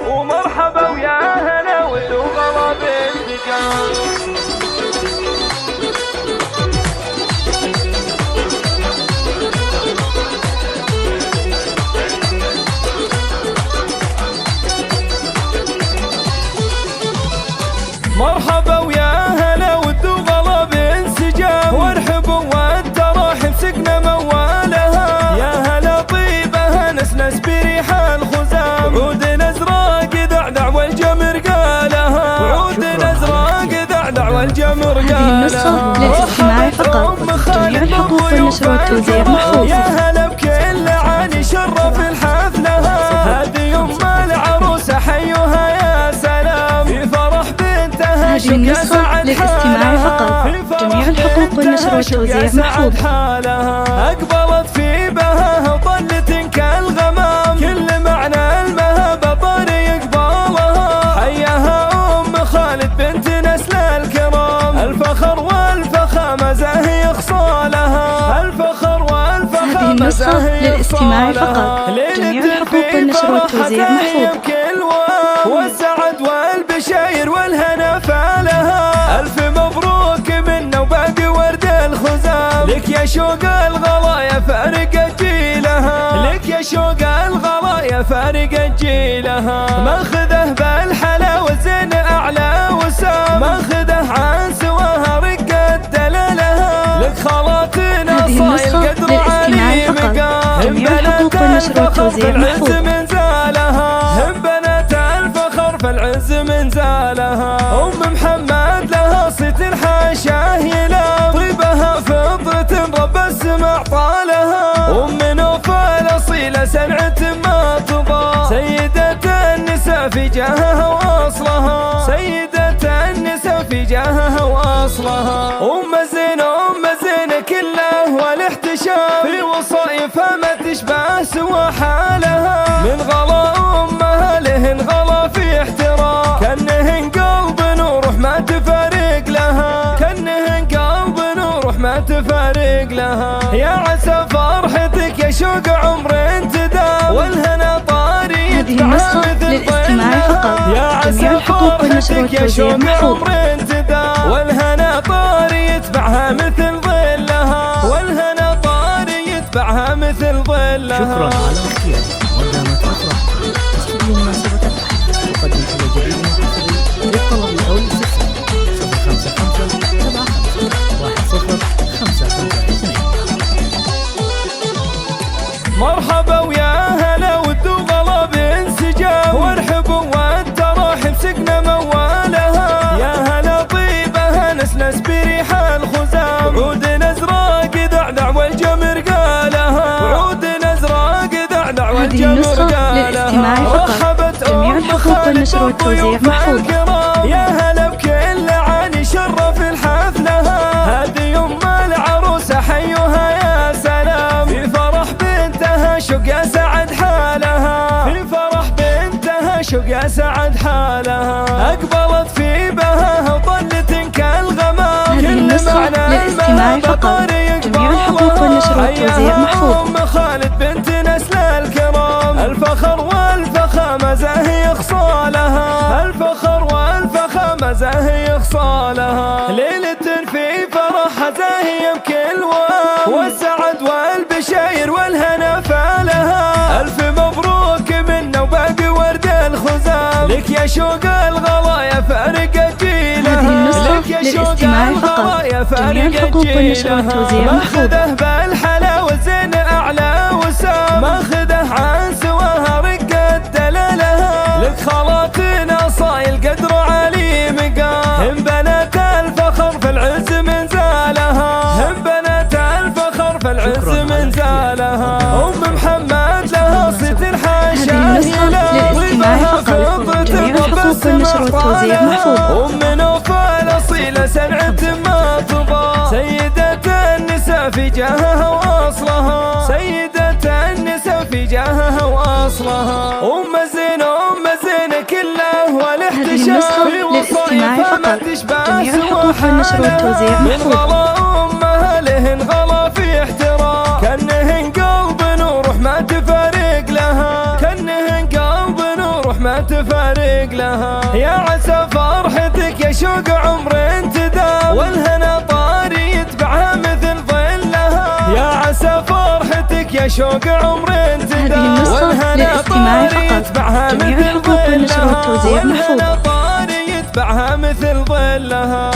ومرحبا ويا هلا والدوغلا بالتجار. مرحبا ويا هلا والدوغلا بانسجام، وارحبوا والتراحم سقنا موالها. يا هلا طيبها نسنس بريح الخزام، عودنا ازرق دعدع والجمر قالها. عودنا ازرق دعدع والجمر قالها. هذه النسخة للاستماع فقط، جميع الحقوق والنشر والتوزيع محفوظ. يا هلا بكل عاني شرف الحفلة، هذه ام العروسة حيها يا سلام. في فرح بنتها هذه النسخة للاستماع فقط، جميع الحقوق والنشر والتوزيع محفوظ. أقبلت في بهاها وظلت كالغمام، كل معنى المهبة طري يقبلها. حياها أم خالد بنت نسل الكرام، الفخر والفخامة زاهي خصالها. الفخر والفخامة هذه النسخة للاستماع فقط، جميع الحقوق والنشر والتوزيع محفوظ. والسعد والبشاير والهنا فالها. ألف مبروك منا وباقي ورد الخزام، لك يا شوق الغلايا فارقت جيلها. لك يا شوق الغلايا فارقت جيلها. ماخذه بالحلا والزين أعلى وسام، ماخذه عن سواها رقت دلالها. لك خالاتنا صايل قدر علي مقام، جميع الحقوق والنشر والتوزيع محفوظ. فالعز من زالها. أم محمد لها صيت الحاشاه يلام، طيبها فطرة رب السماع طالها. أم نوفل أصيلة سنعة ما تضاع، سيدة النساء في جاهها وأصلها. سيدة النساء في جاهها وأصلها. أم زين كله والاحتشام، في وصائفها ما تشبه سوى حالها. من غلا أمها لهن غلا في احترام، كأنهن قلب نوح ما تفارق لها. كأنهن قلب نوح ما تفارق لها. يا عسى فرحتك يا شوق عمر انتدى، والهنا طاري هذه النسخة للاستماع فقط، جميع الحقوق والنشر والتوزيع محفوظ. والهنا طاري يتبعها مثل ظلها. والهنا طاري يتبعها مثل ظلها. شكرا على اختيارك. ودامت أفراح تستدعي مناسبة الأحد، تقدم حلو جديد وحصري. للطلب أو الاستفسار 055 75 10 552. مرحبا ويا هلا والدوغلا بانسجام، وارحبوا والتراحم سقنا موالها. يا هلا طيبها نسنس بريح الخزام، عودنا ازرق دعدع والجمر قالها. عودنا ازرق دعدع والجمر قالها. رحبت جميع الحقوق والنشر والتوزيع محفوظ. يا هلا بكل عاني شرف الحفلة، هذه ام العروسة حيها يا سلام. في فرح بنتها شوق يا سعد حالها. في فرح بنتها شوق يا سعد حالها. أقبلت في بهاها وظلت كالغمام، هذه النسخة للاستماع فقط، جميع الحقوق والنشر والتوزيع محفوظ. أم خالد بنت نسل الكرام، الفخر والفخامة زاهي خصالها. الفخر والفخامة زاهي خصالها. ليلة في فرحها زاهية بكل والسعد والبشاير والهنا فالها. ألف مبروك منا وباقي ورد الخزام، لك يا شوق الغلايا فارقت جيلها. هذه النسخة للاستماع فقط، جميع الحقوق والنشر والتوزيع محفوظ. ماخذه بالحلا والزين أعلى وسام، ماخذه عن سواها رقت دلالها. لك خالاتنا صايل قدر علي مقام، هم بنات الفخر فالعز من زالها. هم بنات الفخر فالعز من زالها. أم محمد لها صيت الحاشاه يلام، طيبها فطرة رب والنشر والتوزيع محفوظ. أم نوفل أصيلة سنعة ما تضاع، سيدة النساء في جاهها وأصلها. سيدة النساء في جاهها وأصلها. أم زين كله والاحتشام، في وصائفها ما تشبه سوى حالها. من غلا أمها لهن غلا في احترام، كأنهن قلب نوح ما تفارق لها. كأنهن ما تفارق لها. يا عسى فرحتك يا شوق عمر تدام، والهنا طاري يتبعها مثل ظلها. يا عسى فرحتك يا شوق عمر تدام، والهنا طاري يتبعها مثل ظلها. والهنا طاري يتبعها مثل ظلها.